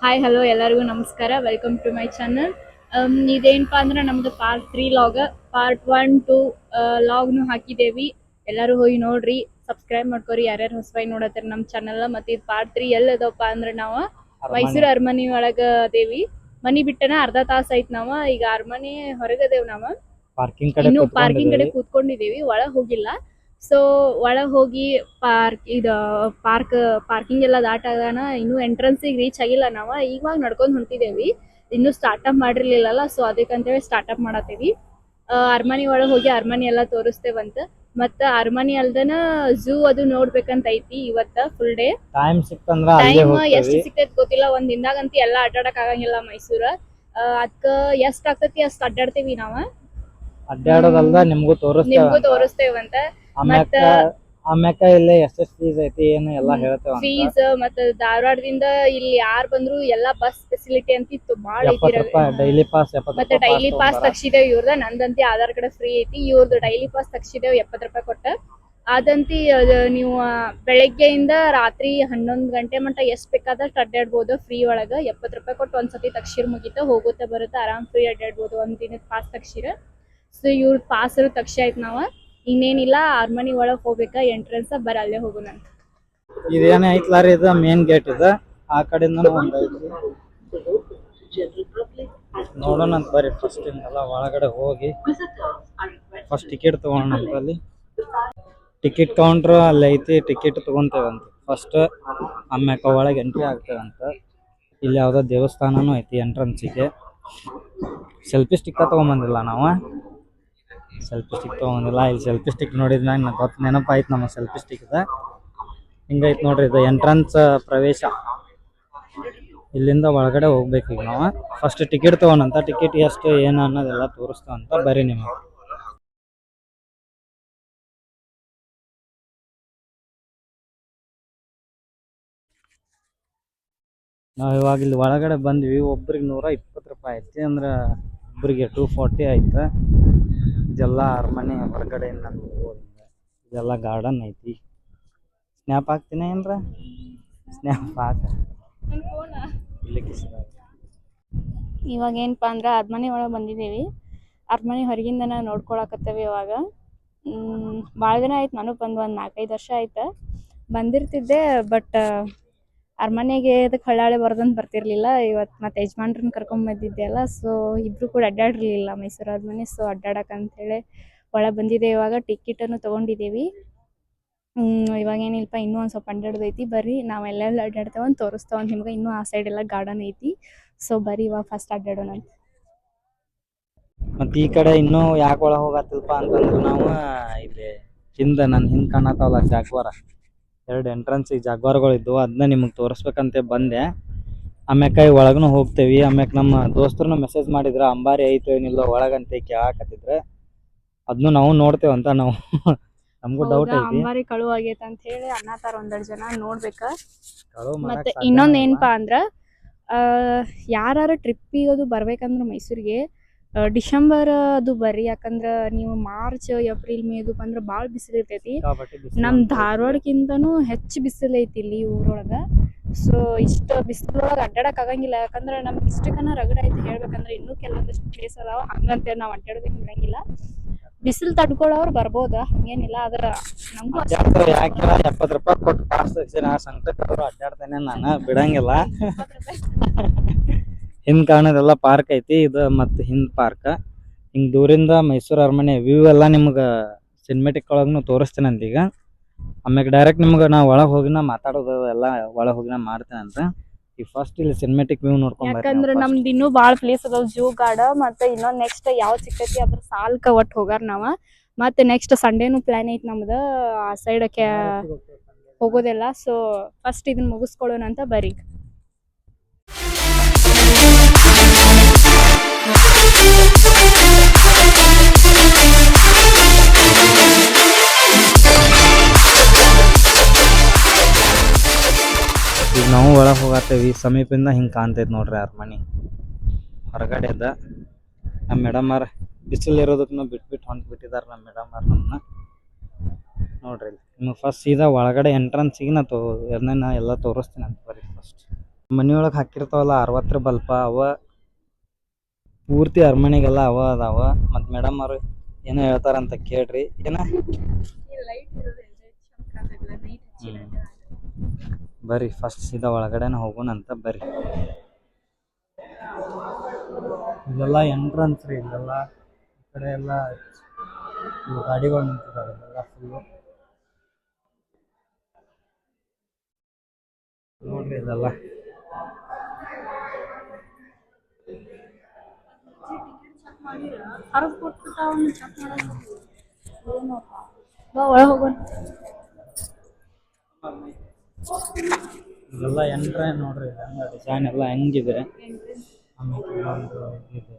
Hi hello ಎಲ್ಲರಿಗೂ ನಮಸ್ಕಾರ. Welcome to my channel. ಇದೇನಪ್ಪ ಅಂದ್ರೆ ನಮ್ದು ಪಾರ್ಟ್ 3 ಲಾಗ್. ಪಾರ್ಟ್ 1 2 ಲಾಗ್ನು ಹಾಕಿದೇವಿ. ಎಲ್ಲರೂ ಹೋಗಿ ನೋಡ್ರಿ, ಸಬ್ಸ್ಕ್ರೈಬ್ ಮಾಡ್ಕೊರಿ ಯಾರ್ಯಾರು ಹೊಸಬಾಯಿ ನೋಡತ್ತಾರೆ ನಮ್ಮ ಚಾನಲ್. ಮತ್ತೆ ಇದು ಪಾರ್ಟ್ 3 ಎಲ್ಲದಪ್ಪ ಅಂದ್ರೆ ನಾವು ಮೈಸೂರು ಅರಮನೆ ಒಳಗ ಅದೇವಿ. ಮನಿ ಬಿಟ್ಟನ ಅರ್ಧ ತಾಸ ಐತ್. ನಾವ ಈಗ ಅರಮನೆ ಹೊರಗದೇವ್. ನಾವ ಇನ್ನು ಪಾರ್ಕಿಂಗ್ ಕಡೆ ಕೂತ್ಕೊಂಡಿದೇವಿ, ಒಳಗ್ ಹೋಗಿಲ್ಲ. ಸೊ ಒಳಗ್ ಹೋಗಿ ಪಾರ್ಕಿಂಗ್ ಎಲ್ಲ ದಾಟಾಗಣ ಇನ್ನು ಎಂಟ್ರೆನ್ಸಿಗೆ ರೀಚ್ ಆಗಿಲ್ಲ. ನಾವ ಇವಾಗ ನಡ್ಕೊಂಡ್ ಹೊಂಟಿದೇವಿ, ಇನ್ನು ಸ್ಟಾರ್ಟ್ಅಪ್ ಮಾಡಿರ್ಲಿಲ್ಲಲ್ಲ. ಸೊ ಅದಕ್ಕಂತೇಳಿ ಸ್ಟಾರ್ಟ್ಅಪ್ ಮಾಡತ್ತೀವಿ. ಅರಮನೆ ಒಳಗ್ ಹೋಗಿ ಅರಮನೆ ಎಲ್ಲ ತೋರಿಸ್ತೇವಂತ. ಮತ್ತ ಅರಮನೆ ಅಲ್ದನ ಝೂ ಅದು ನೋಡ್ಬೇಕಂತ ಐತಿ ಇವತ್ತ ಫುಲ್ ಡೇ. ಟೈಮ್ ಸಿಕ್ತಂದ್ರ ಟೈಮ್ ಎಷ್ಟು ಸಿಕ್ತೈತಿ ಗೊತ್ತಿಲ್ಲ. ಒಂದ್ ದಿನದಾಗಂತ ಎಲ್ಲ ಅಡ್ಡಾಡಕ್ ಆಗಂಗಿಲ್ಲ ಮೈಸೂರ. ಅದ್ಕ ಎಷ್ಟ್ ಆಗ್ತೈತಿ ಅಷ್ಟ್ ಅಡ್ಡಾಡ್ತೇವಿ ನಾವ. ಅಡ್ಡಾಡೋದಲ್ದ ನಿಮ್ಗೂ ತೋರಿಸ್ತೇವಂತ. ಮತ್ತ ಆಮ್ಯಾಕ ಇಲ್ಲಿ ಎಷ್ಟೆಷ್ಟು ಫೀಸ್ ಐತಿ ಏನು ಎಲ್ಲಾ ಹೇಳ್ತೇವ. ಫೀಸ್ ಮತ್ತ ಧಾರವಾಡದಿಂದ ಇಲ್ಲಿ ಯಾರ್ ಬಂದ್ರು ಎಲ್ಲಾ ಬಸ್ ಫೆಸಿಲಿಟಿ ಅಂತಿತ್ತು ಬಾಳ ಐತಿ. ಡೈಲಿ ಪಾಸ್ ಮತ್ತೆ ಡೈಲಿ ಪಾಸ್ ತಗ್ಸಿದೇವ್ ಇವ್ರದ. ನಂದಂತಿ ಆಧಾರ್ ಕಾರ್ಡ್ ಫ್ರೀ ಐತಿ, ಇವ್ರದ್ದು ಡೈಲಿ ಪಾಸ್ ತಗ್ಸಿದೇವ್ 70 ರೂಪಾಯಿ ಕೊಟ್ಟ. ಅದಂತಿ ನೀವು ಬೆಳಗ್ಗೆಯಿಂದ ರಾತ್ರಿ 11 ಗಂಟೆ ಮಟ್ಟ ಎಷ್ಟ್ ಬೇಕಾದಷ್ಟು ಅಡ್ಡಾಡ್ಬೋದು ಫ್ರೀ ಒಳಗ. 70 ರೂಪಾಯಿ ಕೊಟ್ಟು ಒಂದ್ಸತಿ ತಗ್ಸಿರ್ ಮುಗಿತ, ಹೋಗುತ್ತಾ ಬರುತ್ತೆ ಆರಾಮ್ ಫ್ರೀ ಅಡ್ಡಾಡ್ಬೋದು ಒಂದ್ ದಿನದ ಪಾಸ್ ತಗ್ಸಿರ. ಸೊ ಇವ್ರ ಪಾಸ್ ತಗ್ಸಿ ಆಯ್ತು. ನಾವ ಇನ್ನೇನಿಲ್ಲ, ಅರಮನಿ ಒಳಗ್ ಹೋಗ್ಬೇಕಾ ಎಂಟ್ರೆನ್ಸ್ ಬರ ಅಲ್ಲೇ ಹೋಗೋಣಂತ. ಇದೇನೇ ಐತ್ಲಾರಿ, ಇದು ಮೇನ್ ಗೇಟ್ ಇದೆ. ಆ ಕಡೆಯಿಂದ ಒಂದ್ ಐತಿ, ನೋಡೋಣ ಅಂತ ಬರ್ರಿ. ಫಸ್ಟ್ ಎಲ್ಲ ಒಳಗಡೆ ಹೋಗಿ ಫಸ್ಟ್ ಟಿಕೆಟ್ ತಗೋಣ ಅಂತ. ಅಲ್ಲಿ ಟಿಕೆಟ್ ಕೌಂಟ್ರ್ ಅಲ್ಲಿ ಐತಿ, ಟಿಕೆಟ್ ತಗೊಂತೇವಂತ ಫಸ್ಟ್. ಆಮ್ಯಾಕ ಒಳಗೆ ಎಂಟ್ರಿ ಆಗ್ತೇವಂತ. ಇಲ್ಲಿ ಯಾವ್ದೋ ದೇವಸ್ಥಾನನೂ ಐತಿ ಎಂಟ್ರೆನ್ಸಿಗೆ. ಸೆಲ್ಫಿ ಸ್ಟಿಕ್ ತಗೊಂಬಂದಿಲ್ಲ ನಾವು, ಸೆಲ್ಫಿ ಸ್ಟಿಕ್ ತಗೊಂಡಿಲ್ಲ. ಇಲ್ಲಿ ಸೆಲ್ಫಿ ಸ್ಟಿಕ್ ನೋಡಿದ್ಮ್ಯಾಗ ನಂಗೆ ನೆನಪಾಯ್ತು ನಮ್ಮ ಸೆಲ್ಫಿ ಸ್ಟಿಕ್ ಇದೆ. ಹಿಂಗೈತೆ ನೋಡ್ರಿ, ಇದು ಎಂಟ್ರನ್ಸ್ ಪ್ರವೇಶ. ಇಲ್ಲಿಂದ ಒಳಗಡೆ ಹೋಗ್ಬೇಕು ಈಗ ನಾವು. ಫಸ್ಟ್ ಟಿಕೆಟ್ ತಗೋಣಂತ, ಟಿಕೆಟ್ ಎಷ್ಟು ಏನು ಅನ್ನೋದೆಲ್ಲ ತೋರಿಸ್ತಾವಂತ. ಬರ್ರಿ ನಿಮಗೆ. ನಾವು ಇವಾಗ ಇಲ್ಲಿ ಒಳಗಡೆ ಬಂದ್ವಿ. ಒಬ್ರಿಗೆ 120 ರೂಪಾಯಿ ಐತಿ, ಅಂದ್ರೆ ಒಬ್ರಿಗೆ 240 ಆಯ್ತು. ಇದೆಲ್ಲ ಅರಮನೆ ಹೊರಗಡೆಯಿಂದ ನೋಡ್ಬೋದು. ಇದೆಲ್ಲ ಗಾರ್ಡನ್ ಐತಿ. ಸ್ನ್ಯಾಪ್ ಹಾಕ್ತೀನಿ ಏನ್ರ, ಸ್ನ್ಯಾಪ್ ಹಾಕ. ಇವಾಗ ಏನಪ್ಪಾ ಅಂದ್ರ ಅರಮನೆ ಒಳಗೆ ಬಂದಿದ್ದೇವಿ. ಅರಮನೆ ಹೊರಗಿಂದನ ನೋಡ್ಕೊಳಕತ್ತೇವಿ ಇವಾಗ. ಭಾಳ ದಿನ ಆಯ್ತು ನಾನು ಬಂದು, ಒಂದು 4-5 ವರ್ಷ ಆಯ್ತು ಬಂದಿರ್ತಿದ್ದೆ. ಬಟ್ ಅರಮನೆಗೆ ಅದಕ್ಕೆ ಹಳ್ಳಾಳೆ ಬರೋದಂತ ಬರ್ತಿರ್ಲಿಲ್ಲ. ಇವತ್ತು ಮತ್ತೆ ಯಜಮಾನ್ರನ್ನ ಕರ್ಕೊಂಡ್ ಬಂದಿದ್ದೆ ಅಲ್ಲ, ಸೊ ಇಬ್ರು ಕೂಡ ಅಡ್ಡಾಡಿರ್ಲಿಲ್ಲ ಮೈಸೂರು ಅರಮನೆ. ಸೊ ಅಡ್ಡಾಡಕ್ಕಂತೇಳಿ ಒಳಗೆ ಬಂದಿದ್ದೆ. ಇವಾಗ ಟಿಕೆಟನ್ನು ತೊಗೊಂಡಿದ್ದೀವಿ. ಇವಾಗ ಏನಿಲ್ಪ, ಇನ್ನೂ ಒಂದು ಸ್ವಲ್ಪ ಅಡ್ಡಾಡೋದೈತಿ. ಬರ್ರಿ ನಾವು ಎಲ್ಲೆಲ್ಲ ಅಡ್ಡಾಡ್ತೇವಂತ ತೋರಿಸ್ತೇವಂತ ನಿಮ್ಗೆ. ಇನ್ನೂ ಆ ಸೈಡ್ ಎಲ್ಲ ಗಾರ್ಡನ್ ಐತಿ. ಸೊ ಬರ್ರಿ ಇವಾಗ ಫಸ್ಟ್ ಅಡ್ಡಾಡೋಣ. ಮತ್ತು ಈ ಕಡೆ ಇನ್ನೂ ಯಾಕೆ ಒಳಗೆ ಹೋಗತ್ತಿಲ್ಪ ಅಂತಂದ್ರೆ, ನಾವು ಇಲ್ಲಿ ನನ್ನ ಹಿಂದೆ ಕಾಣತ್ತಾವಲ್ಲ ಜಾಗ್ವಾರ, 2 ಎಂಟ್ರೆನ್ಸಿಗೆ ಜಾಗ್ವಾರ್ಗಳು ಇದ್ವು. ಅದನ್ನ ನಿಮಗೆ ತೋರಿಸ್ಬೇಕಂತ ಬಂದೆ. ಆಮ್ಯಾಕ ಒಳಗೂ ಹೋಗ್ತೇವಿ. ಆಮ್ಯಾಕ ನಮ್ಮ ದೋಸ್ತರನ್ನ ಮೆಸೇಜ್ ಮಾಡಿದ್ರು, ಅಂಬಾರಿ ಐತೆ ಏನಿಲ್ಲ ಒಳಗಂತ ಕೇಳಾಕತ್ತಿದ್ರೆ. ಅದನ್ನು ನಾವು ನೋಡ್ತೇವಂತ. ನಾವು ನಮಗೂ ಡೌಟ್ ಐತಿ, ಅಂಬಾರಿ ಕಳು ಆಗೈತೆ ಅಂತ ಹೇಳಿ ಅನ್ನತಾರ ಒಂದೆರಡು ಜನ. ನೋಡ್ಬೇಕ. ಮತ್ತೆ ಇನ್ನೊಂದು ಏನಪ್ಪಾ ಅಂದ್ರ, ಯಾರು ಟ್ರಿಪ್ಪಿಗೆ ಅದು ಬರ್ಬೇಕಂದ್ರೆ ಮೈಸೂರಿಗೆ ಡಿಸೆಂಬರ್ ಅದು ಬರ್ರಿ. ಯಾಕಂದ್ರೆ ನೀವು ಮಾರ್ಚ್ ಏಪ್ರಿಲ್ ಮೇ ಅದು ಬಂದ್ರೆ ಭಾಳ ಬಿಸಿಲು ಇರ್ತೈತಿ. ನಮ್ಮ ಧಾರವಾಡಕ್ಕಿಂತನೂ ಹೆಚ್ಚು ಬಿಸಿಲು ಐತಿ ಇಲ್ಲಿ ಊರೊಳಗೆ. ಸೊ ಇಷ್ಟು ಬಿಸಿಲೊಳಗೆ ಅಡ್ಡಾಡಕ್ ಆಗಂಗಿಲ್ಲ. ಯಾಕಂದ್ರೆ ನಮ್ಗೆ ಇಷ್ಟಕ್ಕನ ರಗಡ ಐತಿ ಹೇಳ್ಬೇಕಂದ್ರೆ. ಇನ್ನೂ ಕೆಲವೊಂದಿಷ್ಟು ಪ್ಲೇಸ್ ಅದಾವ, ಹಂಗಂತೇಳಿ ನಾವು ಅಡ್ಡಾಡೋದಕ್ಕೆ ಬಿಡಂಗಿಲ್ಲ. ಬಿಸಿಲು ತಡ್ಕೊಳ್ಳೋರು ಬರ್ಬೋದ, ಹಂಗೇನಿಲ್ಲ. ಆದ್ರ ನಮಗೂ 70 ರೂಪಾಯಿ ಕೊಟ್ಟು ಪಾಸ್ ಸಂಕಟದವ್ರು ಅಡ್ಡಾಡ್ತೇನೆ, ನಾನು ಬಿಡಂಗಿಲ್ಲ. ಹಿಂದ್ ಕಾಣೋದೆಲ್ಲ ಪಾರ್ಕ್ ಐತಿ ಇದು, ಮತ್ತೆ ಹಿಂದ್ ಪಾರ್ಕ್. ಹಿಂಗ್ ದೂರಿಂದ ಮೈಸೂರು ಅರಮನೆ ವ್ಯೂ ಎಲ್ಲ ನಿಮ್ಗೆ ಸಿನಿಮೆಟಿಕ್ ಒಳಗೂ ತೋರಿಸ್ತೇನೆ ಅಂತ. ಈಗ ಆಮ್ಯಾಗ ಡೈರೆಕ್ಟ್ ನಿಮ್ಗೆ ನಾ ಒಳಗೆ ಹೋಗಿನ ಮಾತಾಡೋದು ಎಲ್ಲ ಒಳಗೆ ಹೋಗಿನ ಮಾಡ್ತೇನೆ ಅಂತ. ಈಗ ಫಸ್ಟ್ ಇಲ್ಲಿ ಸಿನಿಮೆಟಿಕ್ ವ್ಯೂ ನೋಡ್ಕೊಂಡ್ ಬರ್ರಿ. ಯಾಕಂದ್ರೆ ನಮ್ದು ಇನ್ನೂ ಭಾಳ ಪ್ಲೇಸ್ ಅದಾವ. ಝೂ ಗಾರ್ಡ್ ಮತ್ತೆ ಇನ್ನೊಂದು ನೆಕ್ಸ್ಟ್ ಯಾವ ಸಿಕ್ಕೈತಿ ಅದ್ರ ಸಾಲ್ಕ ಒಟ್ಟು ಹೋಗಾರ ನಾವ. ಮತ್ತೆ ನೆಕ್ಸ್ಟ್ ಸಂಡೇನು ಪ್ಲಾನ್ ಐತಿ ನಮ್ದು ಆ ಸೈಡಕ್ಕೆ ಹೋಗೋದೆಲ್ಲ. ಸೊ ಫಸ್ಟ್ ಇದನ್ನ ಮುಗಿಸ್ಕೊಳ್ಳೋಣ ಅಂತ ಬರ್ರಿ. ಈಗ ನಾವು ಒಳಗೆ ಹೋಗತ್ತೇವಿ. ಸಮೀಪದಿಂದ ಹಿಂಗೆ ಕಾಣ್ತೈತೆ ನೋಡ್ರಿ ಅರಮನೆ ಹೊರಗಡೆದ. ನಮ್ಮ ಮೇಡಮ್ಮಾರ ಬಿಸಿಲು ಇರೋದಕ್ಕೂ ಬಿಟ್ಬಿಟ್ಟು ಹೊಂಟ್ಬಿಟ್ಟಿದ್ದಾರೆ ನಮ್ಮ ಮೇಡಮ್ಮಾರ ನಮ್ಮನ್ನ. ನೋಡ್ರಿ ನಿಮಗೆ ಫಸ್ಟ್ ಸೀದಾ ಒಳಗಡೆ ಎಂಟ್ರೆನ್ಸಿಗೆ ನಾ ಎಲ್ಲ ತೋರಿಸ್ತೀನಿ ಅಂತ ಬರ್ರಿ ಫಸ್ಟ್. ಮನಿಯೊಳಗೆ ಹಾಕಿರ್ತಾವಲ್ಲ 60 ಬಲ್ಪ ಅವ ಪೂರ್ತಿ ಅರಮನೆಗೆಲ್ಲ ಅವ ಅದಾವ. ಮತ್ತು ಮೇಡಮ್ ಅವರು ಏನೋ ಹೇಳ್ತಾರಂತ ಕೇಳ್ರಿ. ಏನ ಬರ್ರಿ ಫಸ್ಟ್ ಸೀದಾ ಒಳಗಡೆನ ಹೋಗೋಣಂತ ಬರ್ರಿ. ಇದೆಲ್ಲ ಎಂಟ್ರನ್ಸ್ ರೀ. ಇಲ್ಲೆಲ್ಲ ಈ ಕಡೆ ಎಲ್ಲ ಗಾಡಿಗಳು ನಿಂತಿದ್ದಾವೆ. ಎಲ್ಲ ಫುಲ್ಲು ನೋಡ್ರಿ ಇದೆಲ್ಲ. ಇದೆಲ್ಲ ಎಂಟ್ರೆ ನೋಡ್ರಿ. ಡಿಸೈನ್ ಎಲ್ಲ ಹೆಂಗಿದೆ. ಆಮೇಲೆ ಇಲ್ಲೊಂದು ಇದೆ.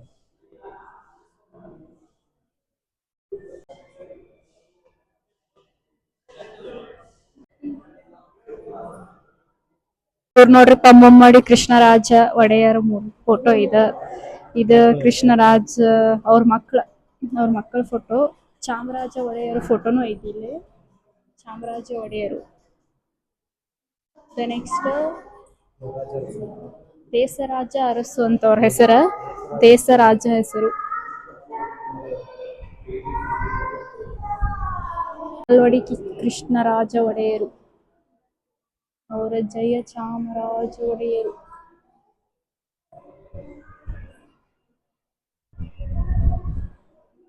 ಇವ್ರು ನೋಡ್ರಿಪ್ಪ ಮುಮ್ಮಡಿ ಕೃಷ್ಣರಾಜ ಒಡೆಯರ್ ಫೋಟೋ ಇದು ಕೃಷ್ಣರಾಜ್ ಅವ್ರ ಮಕ್ಕಳ ಫೋಟೋ. ಚಾಮರಾಜ ಒಡೆಯರ್ ಫೋಟೋನು ಐತಿ ಇಲ್ಲಿ. ಚಾಮರಾಜ ಒಡೆಯರು. ನೆಕ್ಸ್ಟ್ ದೇಸರಾಜ ಅರಸು ಅಂತ ಅವ್ರ ಹೆಸರ. ದೇಸರಾಜ ಹೆಸರು. ನಾಲ್ವಡಿ ಕೃಷ್ಣರಾಜ ಒಡೆಯರು. ಅವರ ಜಯ ಚಾಮರಾಜ ಒಡೆಯರು.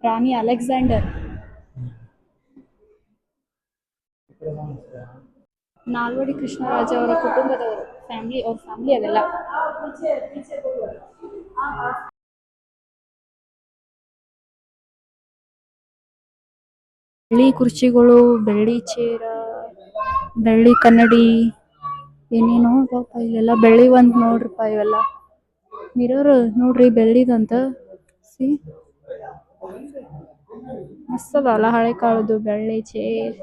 ರಾಣಿ ಅಲೆಕ್ಸಾಂಡರ್. ನಾಲ್ವಡಿ ಕೃಷ್ಣರಾಜ ಅವರ ಕುಟುಂಬದವರು, ಅವ್ರ ಫ್ಯಾಮಿಲಿ ಅದೆಲ್ಲ. ಬೆಳ್ಳಿ ಕುರ್ಚಿಗಳು, ಬೆಳ್ಳಿ ಚೇರ, ಬೆಳ್ಳಿ ಕನ್ನಡಿ, ಏನೇನೋ ಪಾಪ ಇಲ್ಲೆಲ್ಲ ಬೆಳ್ಳಿ ಒಂದ್ ನೋಡ್ರಿಪ್ಪ. ಇವೆಲ್ಲ ಮಿರರ್ ನೋಡ್ರಿ ಬೆಳ್ಳಿದಂತ. ಮಸ್ತ್ ಅದಾವಲ್ಲ ಹಳೆ ಕಾಲದ್ದು ಬೆಳ್ಳಿ ಚೇರ್.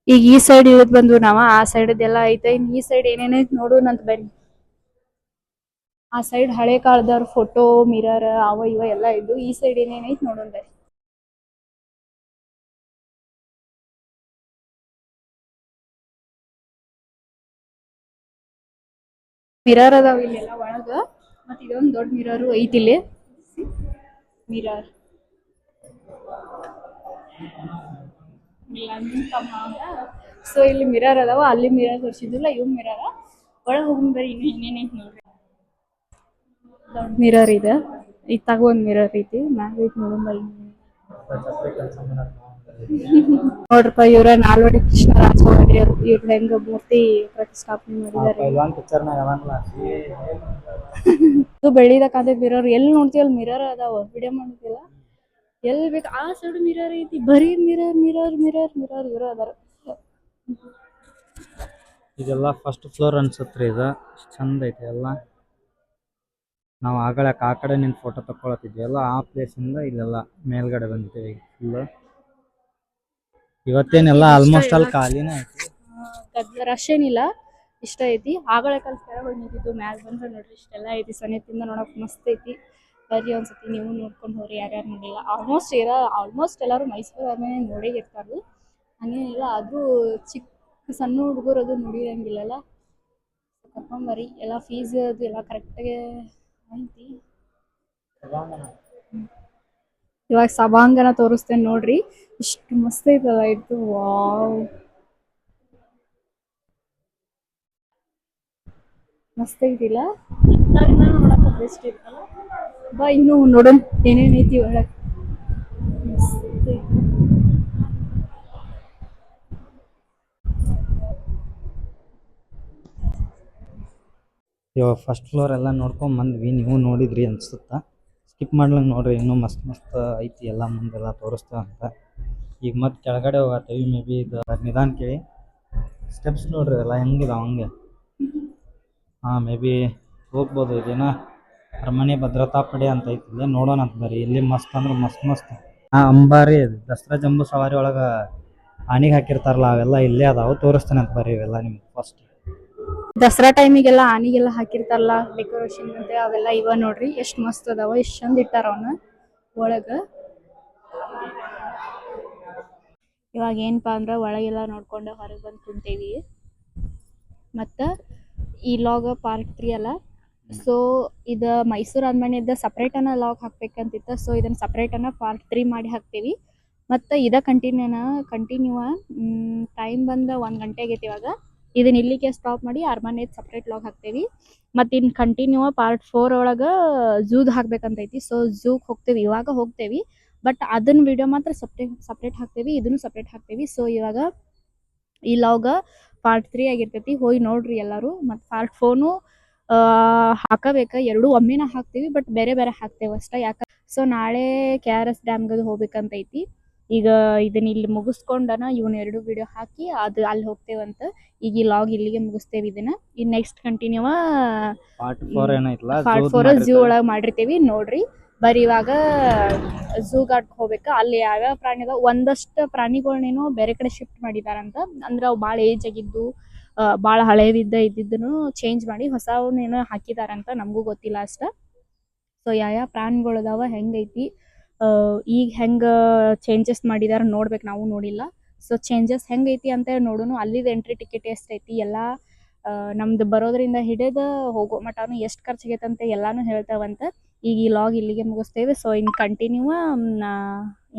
ಈಗ ಈ ಸೈಡ್ ಇಳಿದ್ ಬಂದು ನಾವ ಆ ಸೈಡ್ದೆಲ್ಲ ಐತೆ. ಇನ್ ಈ ಸೈಡ್ ಏನೇನೈತ್ ನೋಡೋಣಂತ ಬನ್ನಿ. ಆ ಸೈಡ್ ಹಳೆ ಕಾಲದವ್ರ ಫೋಟೋ, ಮಿರರ್ ಅವ ಇವ ಎಲ್ಲ ಇದ್ದು. ಈ ಸೈಡ್ ಏನೇನೈತ್ ನೋಡೋಣ ಬರ್ರಿ. ಮಿರರ್ ಅದಾವ ಇಲ್ಲೆಲ್ಲ ಒಳಗ. ಮತ್ ಇದೊಂದ್ ದೊಡ್ಡ ಮಿರರು ಐತಿ ಇಲ್ಲಿ. ಮಿರರ್ ಸೊ ಇಲ್ಲಿ ಮಿರರ್ ಅದಾವ. ಅಲ್ಲಿ ಮಿರರ್ ತೋರಿಸಿದಿಲ್ಲ, ಇವ್ ಮಿರರ್ ಒಳಗ್ ಹೋಗ್ ಬರ್ರಿ. ಇನ್ನು ಏನೇನೈತಿ ನೋಡ್ರಿ. ದೊಡ್ಡ ಮಿರರ್ ಇದೆ. ಇತ್ತಾಗ ಒಂದ್ ಮಿರರ್ ಐತಿ. ಮ್ಯಾಗ ಐತಿ ನೋಡೋಣ. ನೋಡ್ರಪ್ಪ ಇವ್ರ ನಾಲ್ವಡಿ ಕೃಷ್ಣರಾಜ ಒಡೆಯರ್. ಇವ್ರ ಹೆಂಗ ಮೂರ್ತಿ ಪ್ರತಿಷ್ಠಾಪನೆ ಮಾಡಿದ್ದಾರೆ. ಇದು ಬೆಳ್ಳಿದ ಕಾಂತೈತಿ ಮಿರರ್. ಎಲ್ಲಿ ನೋಡ್ತೀವಲ್ಲ ಮಿರರ್ ಅದಾವ. ವಿಡಿಯೋ ಮಾಡ್ತಿಲ್ಲ ಎಲ್ಲಿ ಬೇಕು ಆ ಸೈಡ್ ಮಿರರ್ ಐತಿ. ಬರೀ ಮಿರರ್ ಮಿರರ್ ಮಿರರ್ ಮಿರರ್ ಇವ್ರ ಅದಾರ. ಇದೆಲ್ಲ ಫಸ್ಟ್ ಫ್ಲೋರ್ ಅನ್ಸತ್ರಿ. ಇದು ಚಂದ ಐತಿ ಎಲ್ಲ. ನಾವು ಆಗಳ ಆ ಕಡೆ ನಿಂತು ಫೋಟೋ ತಕ್ಕೊಳತಿದ್ವಿ ಎಲ್ಲ. ಆ ಪ್ಲೇಸಿಂದ ಇಲ್ಲೆಲ್ಲ ಮೇಲ್ಗಡೆ ಬಂದಿದ್ದೇವೆ. ಫುಲ್ ಇವತ್ತೇನೆಲ್ಲ ಆಲ್ಮೋಸ್ಟ್ ಅಲ್ಲಿ ಖಾಲಿನೇ ಐತಿ. ರಶ್ ಏನಿಲ್ಲ. ಇಷ್ಟ ಐತಿ. ಆಗಳ ಕಲ್ ಕೆಳಗೆ ನಿಂತಿದ್ದು ಮ್ಯಾಲ ಬಂದ್ರೆ ನೋಡ್ರಿ ಇಷ್ಟೆಲ್ಲ ಐತಿ. ಸನಿಹದಿಂದ ನೋಡಕ್ ಮಸ್ತ್ ಐತಿ. ಬರ್ರಿ ಒಂದ್ಸತಿ ನೀವು ನೋಡ್ಕೊಂಡು ಹೋಗ್ರಿ ಯಾರ್ಯಾರು ನೋಡಿಲ್ಲ. ಆಲ್ಮೋಸ್ಟ್ ಎಲ್ಲರೂ ಮೈಸೂರು ಆದ್ಮೇಲೆ ನೋಡೇ ಇರ್ತಾರು. ಹಂಗೇನಿಲ್ಲ. ಆದ್ರೂ ಚಿಕ್ಕ ಸಣ್ಣ ಹುಡುಗರು ಅದು ನೋಡಿರಂಗಿಲ್ಲಲ್ಲ. ಕರ್ಕೊಂಬರ್ರಿ. ಎಲ್ಲ ಫೀಸ್ ಅದು ಎಲ್ಲ ಕರೆಕ್ಟಾಗಿ ಐತಿ. ಇವಾಗ ಸಭಾಂಗಣ ತೋರಿಸ್ತೇನೆ ನೋಡ್ರಿ. ಇಷ್ಟು ಮಸ್ತ್ ಐತಲ್ಲ ಇದು. ವಾವ್, ಮಸ್ತ್ ಐತಿಲ್ಲ. ನೋಡಕ್ ಬೆಸ್ಟ್ ಐತಲ್ಲ. ಬಾ ಇನ್ನು ನೋಡೋಣ ಏನೇನ್ ಐತಿ ಒಳಗ್. ಮಸ್ತ್ ಐತಿ. ಇವಾಗ ಫಸ್ಟ್ ಫ್ಲೋರ್ ಎಲ್ಲ ನೋಡ್ಕೊಂಡ್ ಬಂದ್ವಿ. ನೀವು ನೋಡಿದ್ರಿ ಅನ್ಸುತ್ತಾ. ಸ್ಕಿಪ್ ಮಾಡ್ಲಂಗೆ ನೋಡ್ರಿ. ಇನ್ನೂ ಮಸ್ತ್ ಮಸ್ತ್ ಐತಿ ಎಲ್ಲ. ಮುಂದೆಲ್ಲ ತೋರಿಸ್ತೇವೆ ಅಂತ. ಈಗ ಮತ್ತೆ ಕೆಳಗಡೆ ಹೋಗತ್ತೀವಿ. ಮೇ ಬಿ ಇದು ನಿಧಾನ ಕೇಳಿ. ಸ್ಟೆಪ್ಸ್ ನೋಡ್ರಿ ಎಲ್ಲ ಹೆಂಗಿದಾವ ಹಂಗೆ. ಮೇ ಬಿ ಹೋಗ್ಬೋದು. ಇದೇನ ಅರಮನೆ ಭದ್ರತಾ ಪಡೆ ಅಂತ ಐತಿ. ನೋಡೋಣ ಅಂತ ಬರ್ರಿ. ಇಲ್ಲಿ ಮಸ್ತ್ ಅಂದ್ರೆ ಮಸ್ತ್ ಅಂಬಾರಿ ದಸರಾ ಜಂಬೂ ಸವಾರಿ ಒಳಗೆ ಆನೆಗೆ ಹಾಕಿರ್ತಾರಲ್ಲ ಅವೆಲ್ಲ ಇಲ್ಲೇ ಅದಾವು. ತೋರಿಸ್ತೇನೆ ಅಂತ ಬರ್ರಿ ಇವೆಲ್ಲ ನಿಮ್ಗೆ. ಫಸ್ಟ್ ದಸರಾ ಟೈಮಿಗೆಲ್ಲ ಆನಿಗೆಲ್ಲ ಹಾಕಿರ್ತಾರಲ್ಲ ಡೆಕೋರೇಷನ್ ಅಂತ ಅವೆಲ್ಲ ಇವ ನೋಡ್ರಿ. ಎಷ್ಟ್ ಮಸ್ತ್ ಅದಾವ. ಎಷ್ಟ್ ಚಂದ ಇಟ್ಟಾರ ಅವನ್ನ ಒಳಗ. ಇವಾಗ ಏನಪ್ಪಾ ಅಂದ್ರ ಒಳಗೆಲ್ಲ ನೋಡ್ಕೊಂಡು ಹೊರಗೆ ಬಂದು ಕುಂತೇವಿ. ಮತ್ತ ಈ ಲಾಗ್ ಪಾರ್ಟ್ 3 ಅಲ್ಲ. ಸೊ ಇದು ಮೈಸೂರು ಅರಮನೆಯಿಂದ ಸಪ್ರೇಟ್ ಅನ್ನ ಲಾಗ್ ಹಾಕ್ಬೇಕಂತಿತ್ತು. ಸೊ ಇದನ್ನ ಸಪ್ರೇಟ್ ಅನ್ನ ಪಾರ್ಟ್ 3 ಮಾಡಿ ಹಾಕ್ತೀವಿ. ಮತ್ತು ಇದ ಕಂಟಿನ್ಯೂ ಟೈಮ್ ಬಂದು 1 ಗಂಟೆ ಆಗೈತಿ ಇವಾಗ. ಇದನ್ನ ಇಲ್ಲಿಗೆ ಸ್ಟಾಪ್ ಮಾಡಿ ಅರಮನೆದು ಸಪ್ರೇಟ್ ಲಾಗ್ ಹಾಕ್ತೇವಿ. ಮತ್ತು ಇನ್ನು ಕಂಟಿನ್ಯೂ ಪಾರ್ಟ್ 4 ಒಳಗೆ ಝೂದು ಹಾಕ್ಬೇಕಂತೈತಿ. ಸೊ ಝೂಗೆ ಹೋಗ್ತೇವಿ, ಇವಾಗ ಹೋಗ್ತೇವಿ. ಬಟ್ ಅದನ್ನ ವಿಡಿಯೋ ಮಾತ್ರ ಸಪ್ರೇಟ್ ಹಾಕ್ತೇವಿ, ಇದನ್ನು ಸಪ್ರೇಟ್ ಹಾಕ್ತೇವಿ. ಸೊ ಇವಾಗ ಈ ಲಾಗ ಪಾರ್ಟ್ 3 ಆಗಿರ್ತೈತಿ, ಹೋಗಿ ನೋಡ್ರಿ ಎಲ್ಲರೂ. ಮತ್ತು ಪಾರ್ಟ್ 4ನು ಹಾಕಬೇಕು, ಎರಡೂ ಒಮ್ಮೆನ ಹಾಕ್ತೀವಿ, ಬಟ್ ಬೇರೆ ಬೇರೆ ಹಾಕ್ತೇವೆ ಅಷ್ಟೇ. ಸೊ ನಾಳೆ KRS ಡ್ಯಾಮ್ಗೆ ಹೋಗ್ಬೇಕಂತೈತಿ. ಈಗ ಇದನ್ನ ಇಲ್ಲಿ ಮುಗಿಸ್ಕೊಂಡನ ಇವನ್ 2 ವಿಡಿಯೋ ಹಾಕಿ ಅದು ಅಲ್ಲಿ ಹೋಗ್ತೇವಂತ. ಈಗ ಈ ಲಾಗ್ ಇಲ್ಲಿಗೆ ಮುಗಿಸ್ತೇವೆ. ಇದನ್ನ ಈ ನೆಕ್ಸ್ಟ್ ಕಂಟಿನ್ಯೂ ಪಾರ್ಟ್ 4 ಏನೈತಲ್ಲ ಪಾರ್ಟ್ 4 ಝೂ ಒಳಗೆ ಮಾಡಿರ್ತೀವಿ, ನೋಡ್ರಿ. ಬರೀ ಇವಾಗ ಝೂ ಗಾರ್ಡ್ ಹೋಗ್ಬೇಕು. ಅಲ್ಲಿ ಯಾವ್ಯಾವ ಪ್ರಾಣಿ ಅದಾವ, ಒಂದಷ್ಟು ಪ್ರಾಣಿಗಳ್ನೇನೋ ಬೇರೆ ಕಡೆ ಶಿಫ್ಟ್ ಮಾಡಿದಾರಂತ. ಅಂದ್ರೆ ಅವು ಭಾಳ ಏಜ್ ಆಗಿದ್ದು, ಭಾಳ ಇದ್ದಿದ್ದನ್ನು ಚೇಂಜ್ ಮಾಡಿ ಹೊಸವನ್ನೇನೋ ಹಾಕಿದಾರಂತ, ನಮಗೂ ಗೊತ್ತಿಲ್ಲ ಅಷ್ಟ. ಸೊ ಯಾವ ಪ್ರಾಣಿಗಳು ಅದಾವ, ಹೆಂಗೈತಿ, ಈಗ ಹೆಂಗೆ ಚೇಂಜಸ್ ಮಾಡಿದಾರ ನೋಡ್ಬೇಕು, ನಾವು ನೋಡಿಲ್ಲ. ಸೊ ಚೇಂಜಸ್ ಹೆಂಗೈತಿ ಅಂತ ನೋಡೋಣ. ಅಲ್ಲಿದು ಎಂಟ್ರಿ ಟಿಕೆಟ್ ಎಷ್ಟೈತಿ ಎಲ್ಲ, ನಮ್ದು ಬರೋದ್ರಿಂದ ಹಿಡಿದು ಹೋಗೋ ಮಟನು ಎಷ್ಟು ಖರ್ಚಾಗೈತಂತ ಎಲ್ಲಾನು ಹೇಳ್ತಾವಂತ. ಈಗ ಈ ಲಾಗ್ ಇಲ್ಲಿಗೆ ಮುಗಿಸ್ತೇವೆ. ಸೊ ಇನ್ನು ಕಂಟಿನ್ಯೂ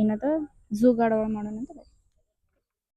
ಏನದ ಝೂ ಗಾರ್ಡ್ ಒಳಗೆ ಮಾಡೋಣ ಅಂತ.